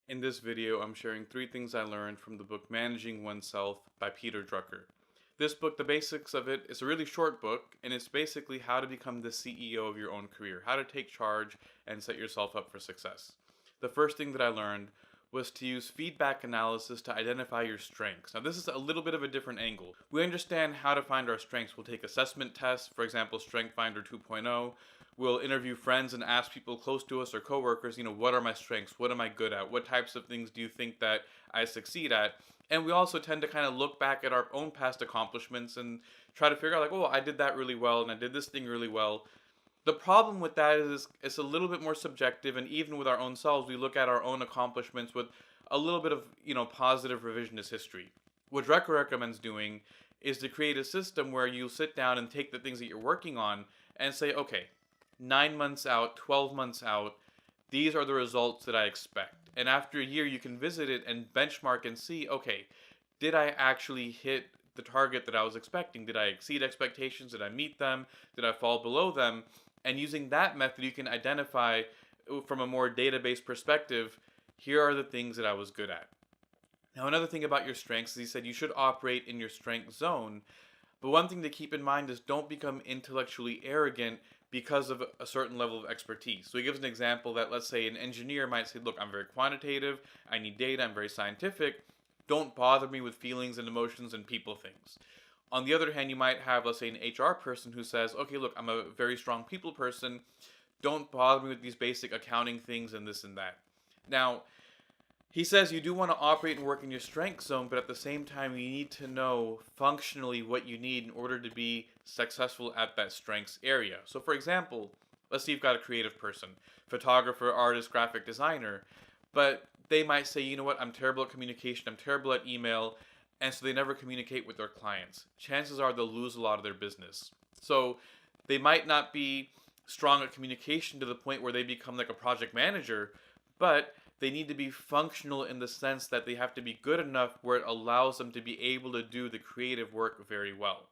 In this video, I'm sharing 3 things I learned from the book Managing Oneself by Peter Drucker. This book, the basics of it, is a really short book, and it's basically how to become the CEO of your own career, how to take charge and set yourself up for success. The first thing that I learned was to use feedback analysis to identify your strengths. Now, this is a little bit of a different angle. We understand how to find our strengths. We'll take assessment tests, for example, Strength Finder 2.0. We'll interview friends and ask people close to us or coworkers, what are my strengths? What am I good at? What types of things do you think that I succeed at? And we also tend to kind of look back at our own past accomplishments and try to figure out, like, oh, I did that really well and I did this thing really well. The problem with that is it's a little bit more subjective, and even with our own selves, we look at our own accomplishments with a little bit of, positive revisionist history. What Drucker recommends doing is to create a system where you sit down and take the things that you're working on and say, okay, 9 months out, 12 months out, these are the results that I expect. And after a year, you can visit it and benchmark and see, okay, did I actually hit the target that I was expecting? Did I exceed expectations? Did I meet them? Did I fall below them? And using that method, you can identify from a more database perspective, here are the things that I was good at. Now, another thing about your strengths is he said you should operate in your strength zone. But one thing to keep in mind is don't become intellectually arrogant because of a certain level of expertise. So he gives an example that, let's say, an engineer might say, look, I'm very quantitative, I need data, I'm very scientific, don't bother me with feelings and emotions and people things. On the other hand, you might have, let's say, an HR person who says, okay, look, I'm a very strong people person, don't bother me with these basic accounting things and this and that. Now, he says you do want to operate and work in your strength zone, but at the same time, you need to know functionally what you need in order to be successful at that strengths area. So, for example, let's say you've got a creative person, photographer, artist, graphic designer, but they might say, you know what, I'm terrible at communication, I'm terrible at email, and so they never communicate with their clients. Chances are they'll lose a lot of their business. So, they might not be strong at communication to the point where they become like a project manager, but they need to be functional in the sense that they have to be good enough where it allows them to be able to do the creative work very well.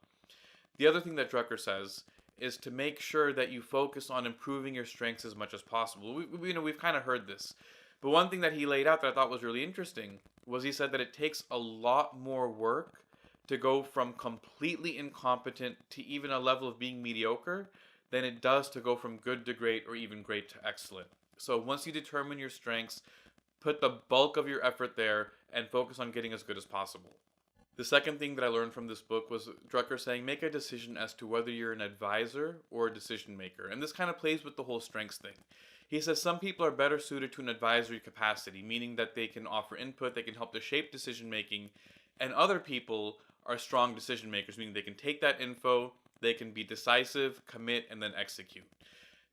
The other thing that Drucker says is to make sure that you focus on improving your strengths as much as possible. We've kind of heard this, but one thing that he laid out that I thought was really interesting was he said that it takes a lot more work to go from completely incompetent to even a level of being mediocre than it does to go from good to great or even great to excellent. So once you determine your strengths, put the bulk of your effort there and focus on getting as good as possible. The second thing that I learned from this book was Drucker saying make a decision as to whether you're an advisor or a decision maker. And this kind of plays with the whole strengths thing. He says some people are better suited to an advisory capacity, meaning that they can offer input, they can help to shape decision making, and other people are strong decision makers, meaning they can take that info, they can be decisive, commit, and then execute.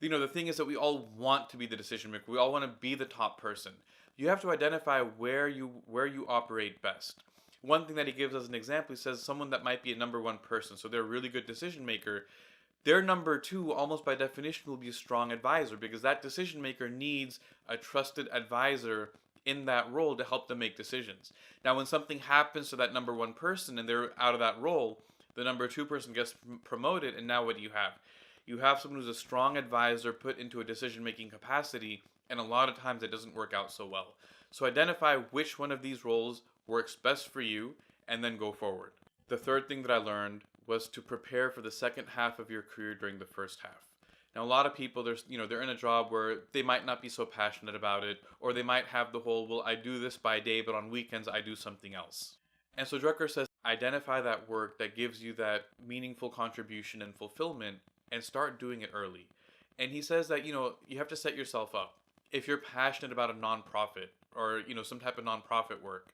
The thing is that we all want to be the decision maker. We all want to be the top person. You have to identify where you operate best. One thing that he gives as an example, he says someone that might be a number one person, so they're a really good decision maker, their number two, almost by definition, will be a strong advisor because that decision maker needs a trusted advisor in that role to help them make decisions. Now, when something happens to that number one person and they're out of that role, the number two person gets promoted, and now what do you have? You have someone who's a strong advisor put into a decision-making capacity, and a lot of times it doesn't work out so well. So identify which one of these roles works best for you, and then go forward. The third thing that I learned was to prepare for the second half of your career during the first half. Now, a lot of people, they're in a job where they might not be so passionate about it, or they might have the whole, well, I do this by day, but on weekends I do something else. And so Drucker says, identify that work that gives you that meaningful contribution and fulfillment, and start doing it early. And he says that, you have to set yourself up. If you're passionate about a nonprofit or, some type of nonprofit work,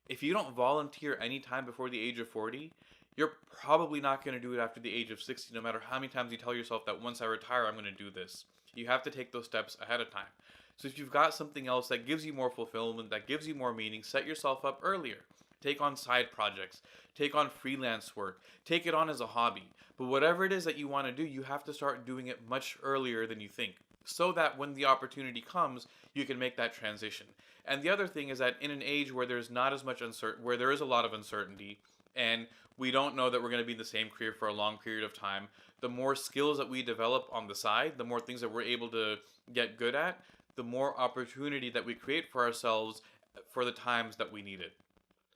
if you don't volunteer any time before the age of 40, you're probably not going to do it after the age of 60, no matter how many times you tell yourself that once I retire, I'm going to do this. You have to take those steps ahead of time. So if you've got something else that gives you more fulfillment, that gives you more meaning, set yourself up earlier. Take on side projects, take on freelance work, take it on as a hobby. But whatever it is that you want to do, you have to start doing it much earlier than you think, so that when the opportunity comes, you can make that transition. And the other thing is that in an age where there's not as much where there is a lot of uncertainty, and we don't know that we're going to be in the same career for a long period of time, the more skills that we develop on the side, the more things that we're able to get good at, the more opportunity that we create for ourselves for the times that we need it.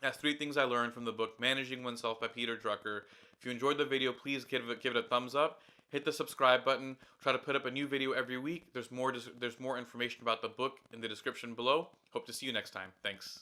That's 3 things I learned from the book Managing Oneself by Peter Drucker. If you enjoyed the video, please give it a thumbs up. Hit the subscribe button. Try to put up a new video every week. There's more information about the book in the description below. Hope to see you next time. Thanks.